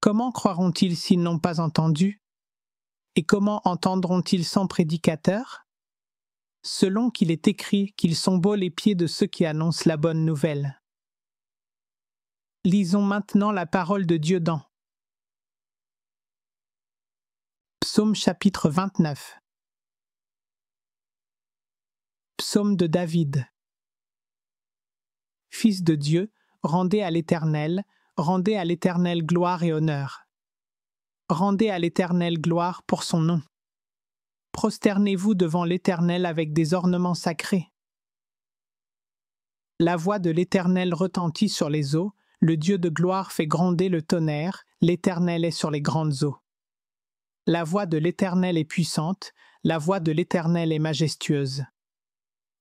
Comment croiront-ils s'ils n'ont pas entendu? Et comment entendront-ils sans prédicateur? Selon qu'il est écrit qu'ils sont beaux les pieds de ceux qui annoncent la bonne nouvelle. Lisons maintenant la parole de Dieu dans Psaume chapitre 29. Psaume de David. Fils de Dieu, rendez à l'Éternel gloire et honneur. Rendez à l'Éternel gloire pour son nom. Prosternez-vous devant l'Éternel avec des ornements sacrés. La voix de l'Éternel retentit sur les eaux, le Dieu de gloire fait gronder le tonnerre, l'Éternel est sur les grandes eaux. La voix de l'Éternel est puissante, la voix de l'Éternel est majestueuse.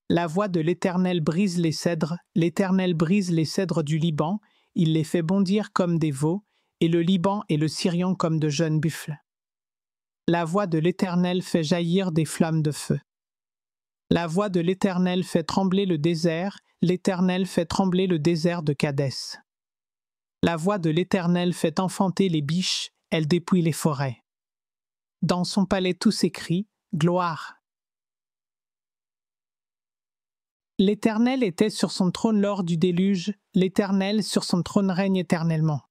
La voix de l'Éternel brise les cèdres, l'Éternel brise les cèdres du Liban, il les fait bondir comme des veaux, et le Liban et le Sirion comme de jeunes buffles. La voix de l'Éternel fait jaillir des flammes de feu. La voix de l'Éternel fait trembler le désert, l'Éternel fait trembler le désert de Kadès. La voix de l'Éternel fait enfanter les biches, elle dépouille les forêts. Dans son palais tout s'écrie « Gloire ». L'Éternel était sur son trône lors du déluge, l'Éternel sur son trône règne éternellement.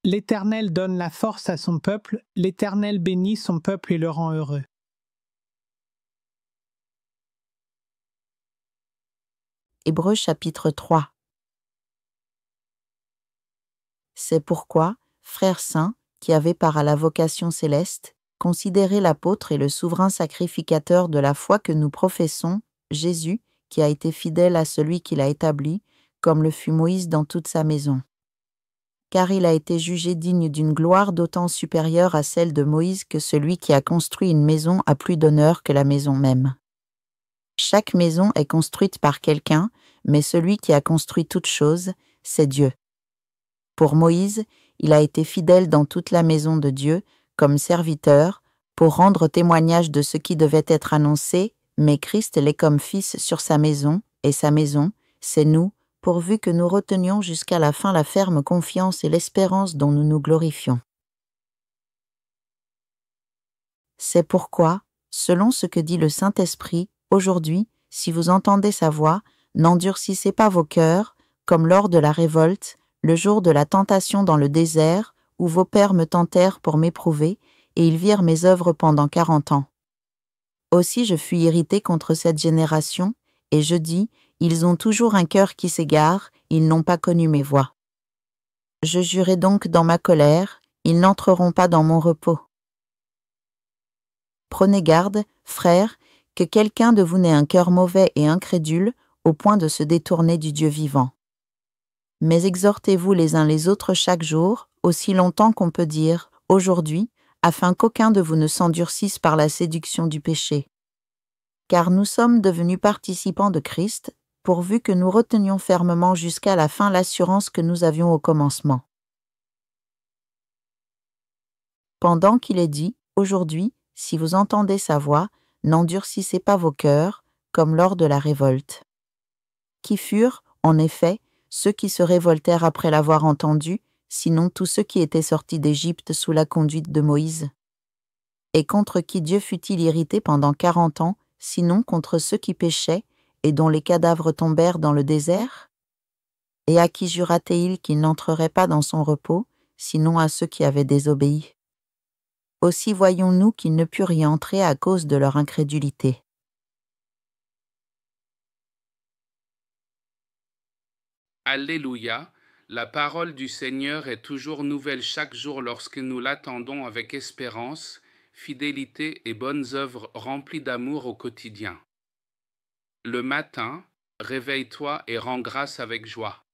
L'Éternel donne la force à son peuple, l'Éternel bénit son peuple et le rend heureux. Hébreux chapitre 3. C'est pourquoi, frères saints, qui avez part à la vocation céleste, considérez l'apôtre et le souverain sacrificateur de la foi que nous professons, Jésus, qui a été fidèle à celui qui l'a établi, comme le fut Moïse dans toute sa maison. Car il a été jugé digne d'une gloire d'autant supérieure à celle de Moïse que celui qui a construit une maison a plus d'honneur que la maison même. Chaque maison est construite par quelqu'un, mais celui qui a construit toute chose, c'est Dieu. Pour Moïse, il a été fidèle dans toute la maison de Dieu, comme serviteur, pour rendre témoignage de ce qui devait être annoncé, mais Christ l'est comme fils sur sa maison, et sa maison, c'est nous, pourvu que nous retenions jusqu'à la fin la ferme confiance et l'espérance dont nous nous glorifions. C'est pourquoi, selon ce que dit le Saint-Esprit, aujourd'hui, si vous entendez sa voix, n'endurcissez pas vos cœurs, comme lors de la révolte, le jour de la tentation dans le désert, où vos pères me tentèrent pour m'éprouver, et ils virent mes œuvres pendant 40 ans. Aussi je fus irrité contre cette génération, et je dis, ils ont toujours un cœur qui s'égare, ils n'ont pas connu mes voies. Je jurai donc dans ma colère, ils n'entreront pas dans mon repos. Prenez garde, frères, que quelqu'un de vous n'ait un cœur mauvais et incrédule, au point de se détourner du Dieu vivant. Mais exhortez-vous les uns les autres chaque jour, aussi longtemps qu'on peut dire « aujourd'hui », afin qu'aucun de vous ne s'endurcisse par la séduction du péché. Car nous sommes devenus participants de Christ, pourvu que nous retenions fermement jusqu'à la fin l'assurance que nous avions au commencement. Pendant qu'il est dit « aujourd'hui », si vous entendez sa voix, n'endurcissez pas vos cœurs, comme lors de la révolte. Qui furent, en effet, ceux qui se révoltèrent après l'avoir entendu, sinon tous ceux qui étaient sortis d'Égypte sous la conduite de Moïse? Et contre qui Dieu fut-il irrité pendant 40 ans, sinon contre ceux qui péchaient, et dont les cadavres tombèrent dans le désert? Et à qui jura-t-il qu'il n'entrerait pas dans son repos, sinon à ceux qui avaient désobéi? Aussi voyons-nous qu'ils ne purent y entrer à cause de leur incrédulité. Alléluia, la parole du Seigneur est toujours nouvelle chaque jour lorsque nous l'attendons avec espérance, fidélité et bonnes œuvres remplies d'amour au quotidien. Le matin, réveille-toi et rends grâce avec joie.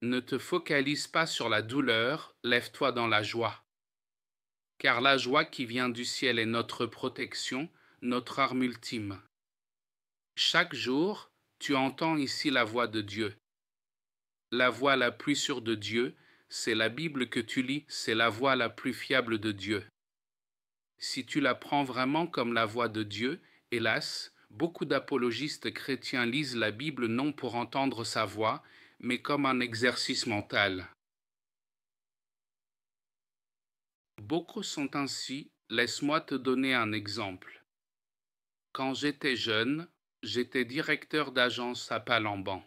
Ne te focalise pas sur la douleur, lève-toi dans la joie. Car la joie qui vient du ciel est notre protection, notre arme ultime. Chaque jour, tu entends ici la voix de Dieu. La voix la plus sûre de Dieu, c'est la Bible que tu lis, c'est la voix la plus fiable de Dieu. Si tu la prends vraiment comme la voix de Dieu, hélas, beaucoup d'apologistes chrétiens lisent la Bible non pour entendre sa voix, mais comme un exercice mental. Beaucoup sont ainsi, laisse-moi te donner un exemple. Quand j'étais jeune, j'étais directeur d'agence à Palamban.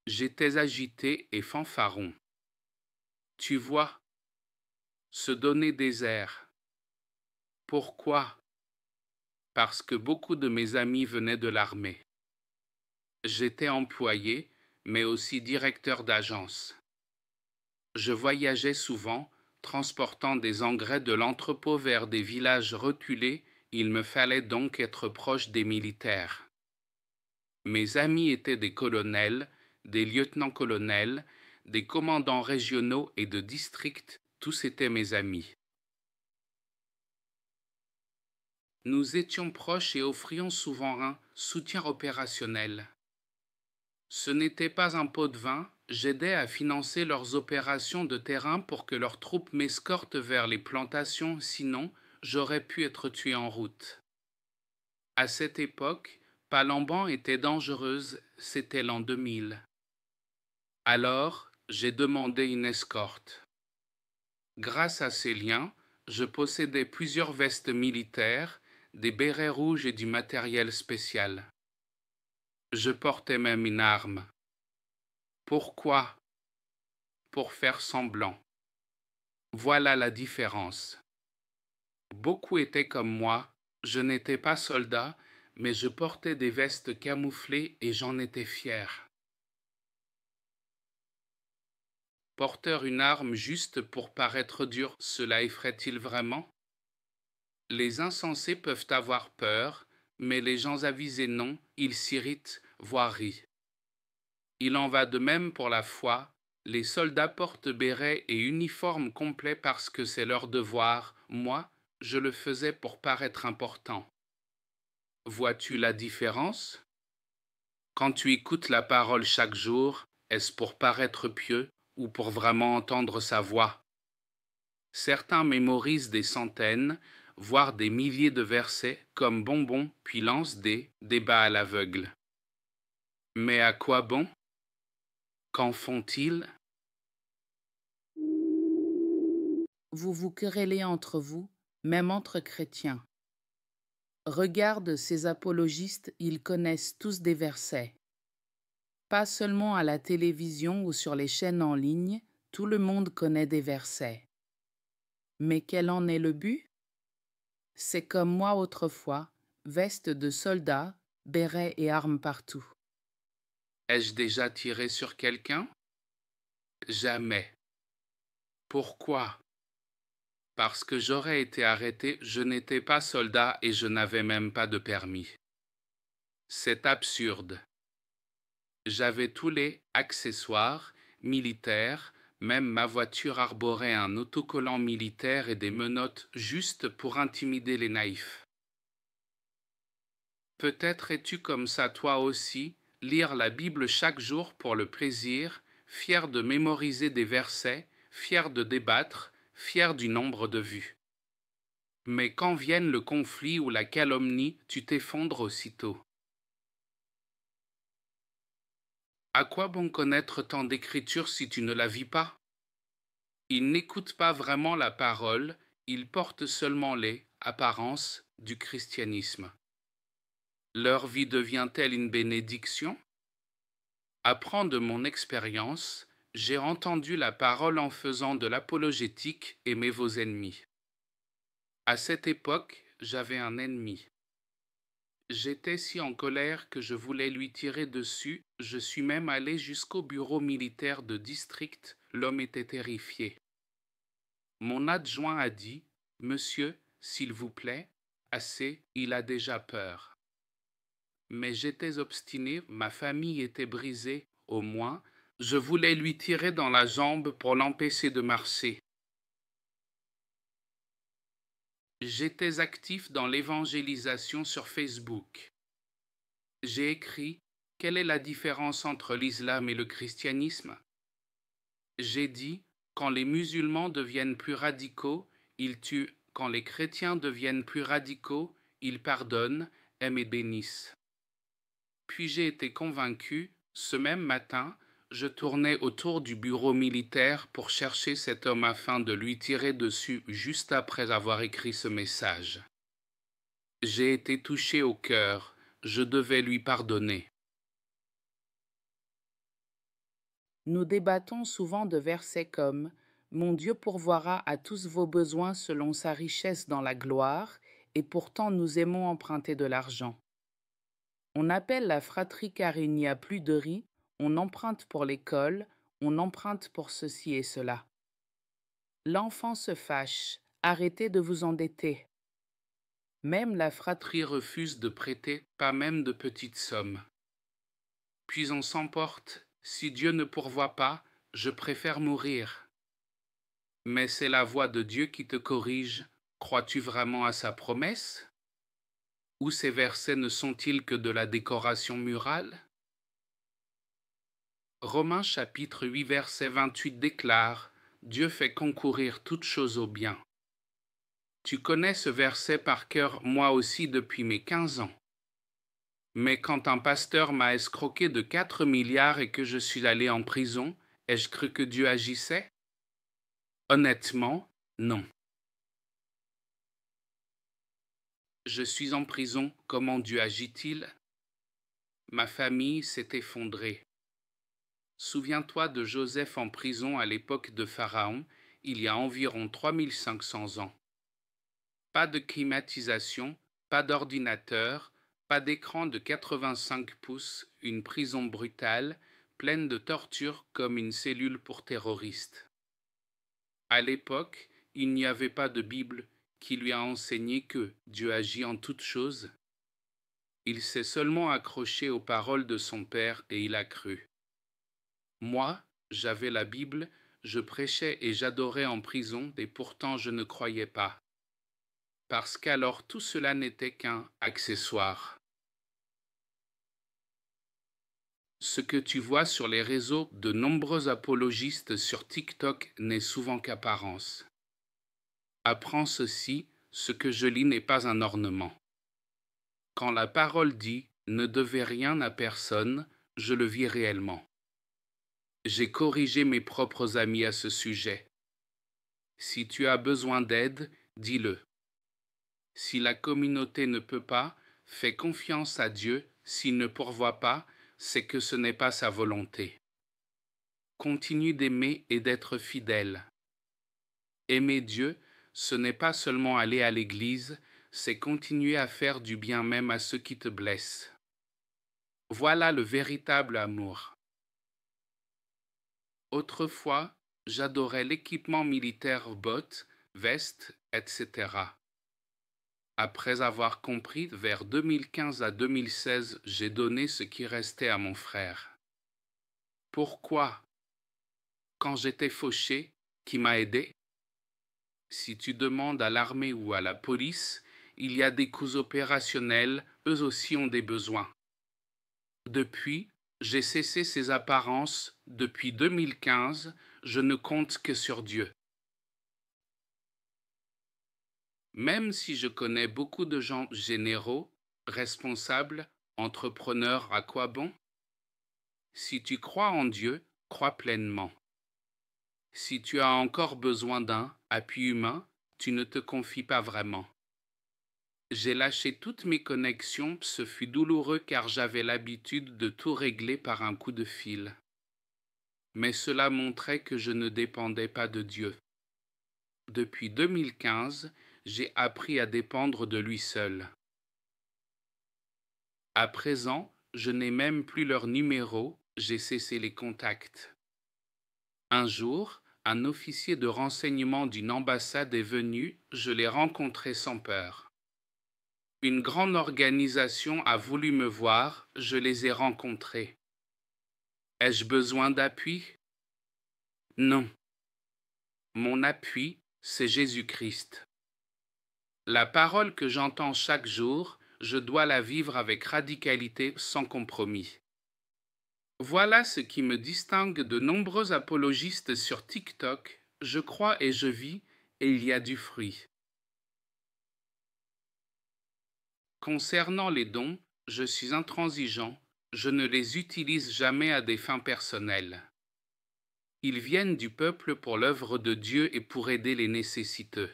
J'étais agité et fanfaron. Tu vois, se donner des airs. Pourquoi? Parce que beaucoup de mes amis venaient de l'armée. J'étais employé, mais aussi directeur d'agence. Je voyageais souvent, transportant des engrais de l'entrepôt vers des villages reculés, il me fallait donc être proche des militaires. Mes amis étaient des colonels, des lieutenants-colonels, des commandants régionaux et de districts, tous étaient mes amis. Nous étions proches et offrions souvent un soutien opérationnel. Ce n'était pas un pot de vin, j'aidais à financer leurs opérations de terrain pour que leurs troupes m'escortent vers les plantations, sinon j'aurais pu être tué en route. À cette époque, Palamban était dangereuse, c'était l'an 2000. Alors, j'ai demandé une escorte. Grâce à ces liens, je possédais plusieurs vestes militaires, des bérets rouges et du matériel spécial. Je portais même une arme. Pourquoi? Pour faire semblant. Voilà la différence. Beaucoup étaient comme moi, je n'étais pas soldat, mais je portais des vestes camouflées et j'en étais fier. Porteur une arme juste pour paraître dur, cela effraie-t-il vraiment? Les insensés peuvent avoir peur, mais les gens avisés non, ils s'irritent, voire rient. Il en va de même pour la foi, les soldats portent bérets et uniformes complets parce que c'est leur devoir, moi, je le faisais pour paraître important. Vois-tu la différence? Quand tu écoutes la parole chaque jour, est-ce pour paraître pieux ou pour vraiment entendre sa voix? Certains mémorisent des centaines, voire des milliers de versets comme bonbons, puis lancent des débats à l'aveugle. Mais à quoi bon? Qu'en font-ils? Vous vous querellez entre vous, même entre chrétiens. Regarde ces apologistes, ils connaissent tous des versets. Pas seulement à la télévision ou sur les chaînes en ligne, tout le monde connaît des versets. Mais quel en est le but? C'est comme moi autrefois, veste de soldat, béret et armes partout. Ai-je déjà tiré sur quelqu'un? Jamais. Pourquoi? Parce que j'aurais été arrêté, je n'étais pas soldat et je n'avais même pas de permis. C'est absurde. J'avais tous les accessoires militaires, même ma voiture arborait un autocollant militaire et des menottes juste pour intimider les naïfs. Peut-être es-tu comme ça toi aussi, lire la Bible chaque jour pour le plaisir, fier de mémoriser des versets, fier de débattre, fier du nombre de vues. Mais quand vienne le conflit ou la calomnie, tu t'effondres aussitôt. À quoi bon connaître tant d'écriture si tu ne la vis pas? Ils n'écoutent pas vraiment la parole, ils portent seulement les apparences du christianisme. Leur vie devient-elle une bénédiction? Apprends de mon expérience, j'ai entendu la parole en faisant de l'apologétique, aimez vos ennemis. À cette époque, j'avais un ennemi. J'étais si en colère que je voulais lui tirer dessus, je suis même allé jusqu'au bureau militaire de district, l'homme était terrifié. Mon adjoint a dit, « Monsieur, s'il vous plaît, assez, il a déjà peur. » Mais j'étais obstiné, ma famille était brisée, au moins, je voulais lui tirer dans la jambe pour l'empêcher de marcher. J'étais actif dans l'évangélisation sur Facebook. J'ai écrit « Quelle est la différence entre l'islam et le christianisme ?» J'ai dit « Quand les musulmans deviennent plus radicaux, ils tuent. Quand les chrétiens deviennent plus radicaux, ils pardonnent, aiment et bénissent. » Puis j'ai été convaincu, ce même matin, je tournais autour du bureau militaire pour chercher cet homme afin de lui tirer dessus juste après avoir écrit ce message. J'ai été touché au cœur, je devais lui pardonner. Nous débattons souvent de versets comme « Mon Dieu pourvoira à tous vos besoins selon sa richesse dans la gloire » et pourtant nous aimons emprunter de l'argent. On appelle la fratrie car il n'y a plus de riz, on emprunte pour l'école, on emprunte pour ceci et cela. L'enfant se fâche, arrêtez de vous endetter. Même la fratrie Refuse de prêter, pas même de petites sommes. Puis on s'emporte, si Dieu ne pourvoit pas, je préfère mourir. Mais c'est la voix de Dieu qui te corrige. Crois-tu vraiment à sa promesse? Ou ces versets ne sont-ils que de la décoration murale? Romains chapitre 8 verset 28 déclare « Dieu fait concourir toutes choses au bien ». Tu connais ce verset par cœur, moi aussi depuis mes 15 ans. Mais quand un pasteur m'a escroqué de 4 milliards et que je suis allé en prison, ai-je cru que Dieu agissait? Honnêtement, non. Je suis en prison, comment Dieu agit-il? Ma famille s'est effondrée. Souviens-toi de Joseph en prison à l'époque de Pharaon, il y a environ 3500 ans. Pas de climatisation, pas d'ordinateur, pas d'écran de 85 pouces, une prison brutale, pleine de tortures comme une cellule pour terroristes. À l'époque, il n'y avait pas de Bible qui lui a enseigné que Dieu agit en toutes choses. Il s'est seulement accroché aux paroles de son père et il a cru. Moi, j'avais la Bible, je prêchais et j'adorais en prison et pourtant je ne croyais pas. Parce qu'alors tout cela n'était qu'un accessoire. Ce que tu vois sur les réseaux de nombreux apologistes sur TikTok n'est souvent qu'apparence. Apprends ceci, ce que je lis n'est pas un ornement. Quand la parole dit « ne devez rien à personne », je le vis réellement. J'ai corrigé mes propres amis à ce sujet. Si tu as besoin d'aide, dis-le. Si la communauté ne peut pas, fais confiance à Dieu, s'il ne pourvoit pas, c'est que ce n'est pas sa volonté. Continue d'aimer et d'être fidèle. Aimer Dieu, ce n'est pas seulement aller à l'église, c'est continuer à faire du bien même à ceux qui te blessent. Voilà le véritable amour. Autrefois, j'adorais l'équipement militaire, bottes, vestes, etc. Après avoir compris, vers 2015 à 2016, j'ai donné ce qui restait à mon frère. Pourquoi? Quand j'étais fauché, qui m'a aidé? Si tu demandes à l'armée ou à la police, il y a des coûts opérationnels, eux aussi ont des besoins. Depuis, j'ai cessé ces apparences. Depuis 2015, je ne compte que sur Dieu. Même si je connais beaucoup de gens généraux, responsables, entrepreneurs, à quoi bon? Si tu crois en Dieu, crois pleinement. Si tu as encore besoin d'un appui humain, tu ne te confies pas vraiment. J'ai lâché toutes mes connexions, ce fut douloureux car j'avais l'habitude de tout régler par un coup de fil. Mais cela montrait que je ne dépendais pas de Dieu. Depuis 2015, j'ai appris à dépendre de lui seul. À présent, je n'ai même plus leur numéro, j'ai cessé les contacts. Un jour, un officier de renseignement d'une ambassade est venu, je l'ai rencontré sans peur. Une grande organisation a voulu me voir, je les ai rencontrés. Ai-je besoin d'appui? Non. Mon appui, c'est Jésus-Christ. La parole que j'entends chaque jour, je dois la vivre avec radicalité, sans compromis. Voilà ce qui me distingue de nombreux apologistes sur TikTok. Je crois et je vis, et il y a du fruit. Concernant les dons, je suis intransigeant, Je ne les utilise jamais à des fins personnelles. Ils viennent du peuple pour l'œuvre de Dieu et pour aider les nécessiteux.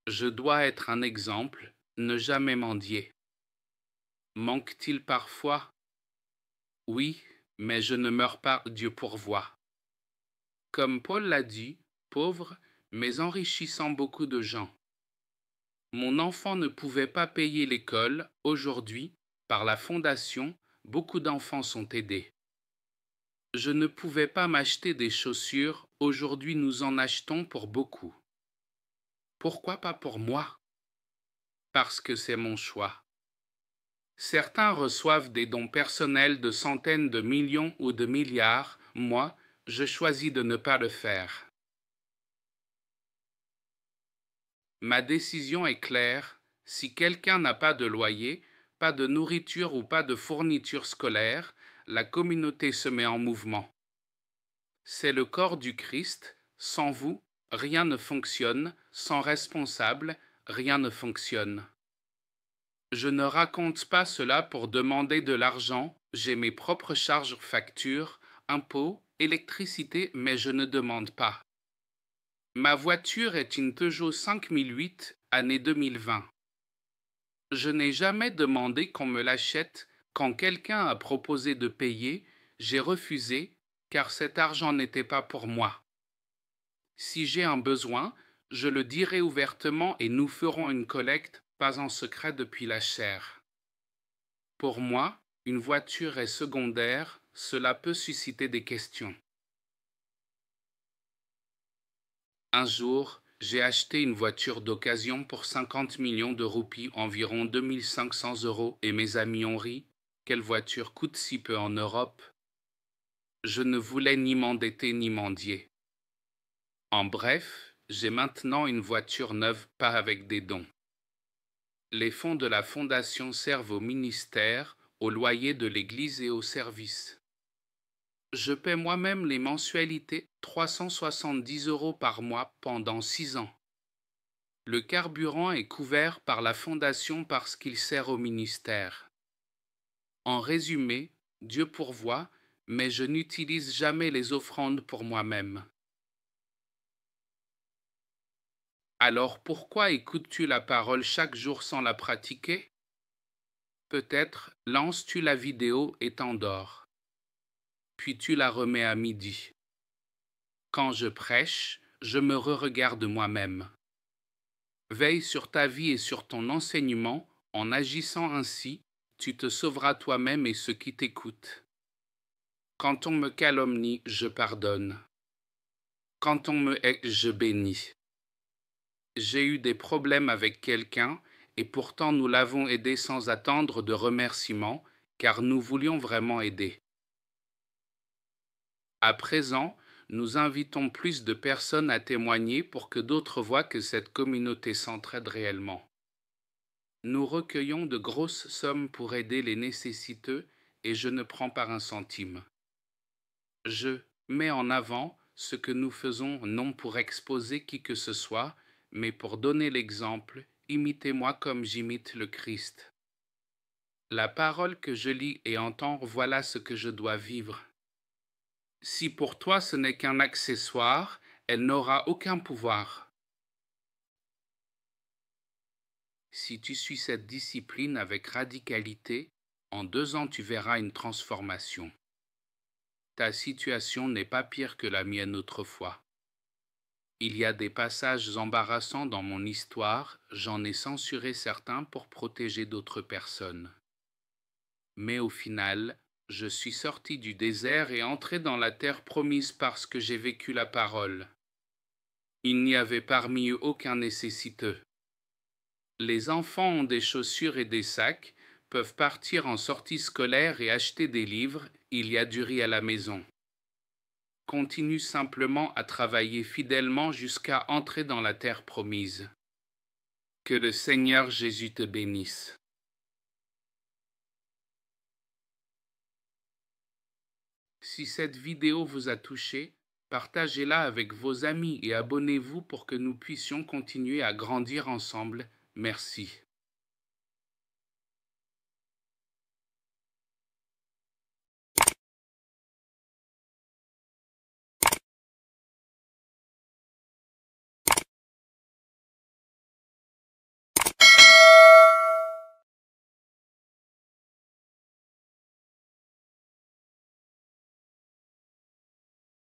Je dois être un exemple, ne jamais mendier. Manque-t-il parfois? Oui, mais je ne meurs pas, Dieu pourvoit. Comme Paul l'a dit, pauvre, mais enrichissant beaucoup de gens. Mon enfant ne pouvait pas payer l'école, aujourd'hui, par la fondation, beaucoup d'enfants sont aidés. Je ne pouvais pas m'acheter des chaussures, aujourd'hui nous en achetons pour beaucoup. Pourquoi pas pour moi? Parce que c'est mon choix. Certains reçoivent des dons personnels de centaines de millions ou de milliards, moi, je choisis de ne pas le faire. Ma décision est claire, si quelqu'un n'a pas de loyer, pas de nourriture ou pas de fourniture scolaire, la communauté se met en mouvement. C'est le corps du Christ, sans vous, rien ne fonctionne, sans responsable, rien ne fonctionne. Je ne raconte pas cela pour demander de l'argent, j'ai mes propres charges, factures, impôts, électricité, mais je ne demande pas. Ma voiture est une Peugeot 5008, année 2020. Je n'ai jamais demandé qu'on me l'achète. Quand quelqu'un a proposé de payer, j'ai refusé, car cet argent n'était pas pour moi. Si j'ai un besoin, je le dirai ouvertement et nous ferons une collecte, pas en secret depuis la chair. Pour moi, une voiture est secondaire, cela peut susciter des questions. Un jour, j'ai acheté une voiture d'occasion pour 50 millions de roupies, environ 2500 €, et mes amis ont ri. Quelle voiture coûte si peu en Europe? Je ne voulais ni m'endetter ni mendier. En bref, j'ai maintenant une voiture neuve, pas avec des dons. Les fonds de la fondation servent au ministère, au loyer de l'église et au service. Je paie moi-même les mensualités, 370 € par mois pendant 6 ans. Le carburant est couvert par la fondation parce qu'il sert au ministère. En résumé, Dieu pourvoit, mais je n'utilise jamais les offrandes pour moi-même. Alors pourquoi écoutes-tu la parole chaque jour sans la pratiquer? Peut-être lances-tu la vidéo et t'endors. Puis tu la remets à midi. Quand je prêche, je me re-regarde moi-même. Veille sur ta vie et sur ton enseignement, en agissant ainsi, tu te sauveras toi-même et ceux qui t'écoutent. Quand on me calomnie, je pardonne. Quand on me hait, je bénis. J'ai eu des problèmes avec quelqu'un, et pourtant nous l'avons aidé sans attendre de remerciements, car nous voulions vraiment aider. À présent, nous invitons plus de personnes à témoigner pour que d'autres voient que cette communauté s'entraide réellement. Nous recueillons de grosses sommes pour aider les nécessiteux et je ne prends pas un centime. Je mets en avant ce que nous faisons non pour exposer qui que ce soit, mais pour donner l'exemple, imitez-moi comme j'imite le Christ. La parole que je lis et entends, voilà ce que je dois vivre. Si pour toi ce n'est qu'un accessoire, elle n'aura aucun pouvoir. Si tu suis cette discipline avec radicalité, en 2 ans tu verras une transformation. Ta situation n'est pas pire que la mienne autrefois. Il y a des passages embarrassants dans mon histoire, j'en ai censuré certains pour protéger d'autres personnes. Mais au final, je suis sorti du désert et entré dans la terre promise parce que j'ai vécu la parole. Il n'y avait parmi eux aucun nécessiteux. Les enfants ont des chaussures et des sacs, peuvent partir en sortie scolaire et acheter des livres, il y a du riz à la maison. Continue simplement à travailler fidèlement jusqu'à entrer dans la terre promise. Que le Seigneur Jésus te bénisse. Si cette vidéo vous a touché, partagez-la avec vos amis et abonnez-vous pour que nous puissions continuer à grandir ensemble. Merci.